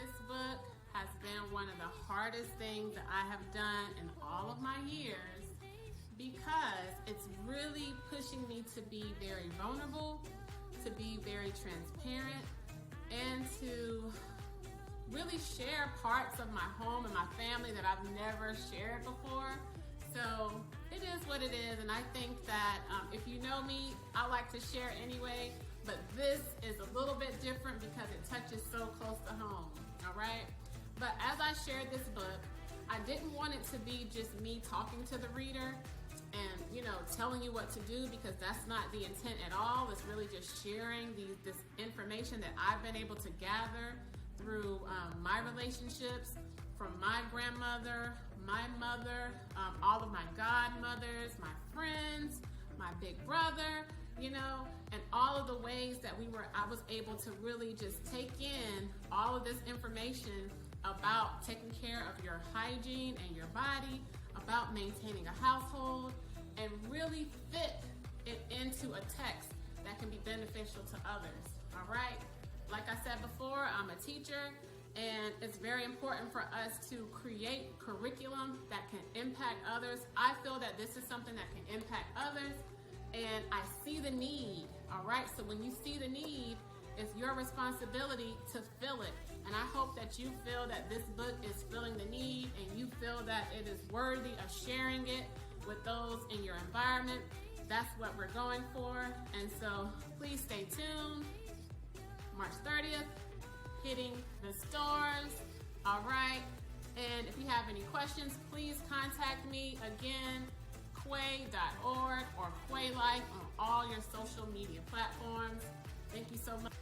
this book has been one of the hardest things that I have done in all of my years because it's really pushing me to be very vulnerable, to be very transparent, and to really share parts of my home and my family that I've never shared before. So it is what it is, and I think that if you know me, I like to share anyway, but this is a little bit different because it touches so close to home, all right? But as I shared this book, I didn't want it to be just me talking to the reader and, telling you what to do, because that's not the intent at all. It's really just sharing this information that I've been able to gather through my relationships, from my grandmother, my mother, all of my godmothers, my friends, my big brother, and all of the ways that I was able to really just take in all of this information about taking care of your hygiene and your body, about maintaining a household, and really fit it into a text that can be beneficial to others, all right? Like I said before, I'm a teacher, and it's very important for us to create curriculum that can impact others. I feel that this is something that can impact others, and I see the need, all right? So when you see the need, it's your responsibility to fill it. And I hope that you feel that this book is filling the need, and you feel that it is worthy of sharing it with those in your environment. That's what we're going for. And so please stay tuned. March 30th, hitting the stores, all right? And if you have any questions, please contact me. Again, CUAY.org or CUAY Life on all your social media platforms. Thank you so much.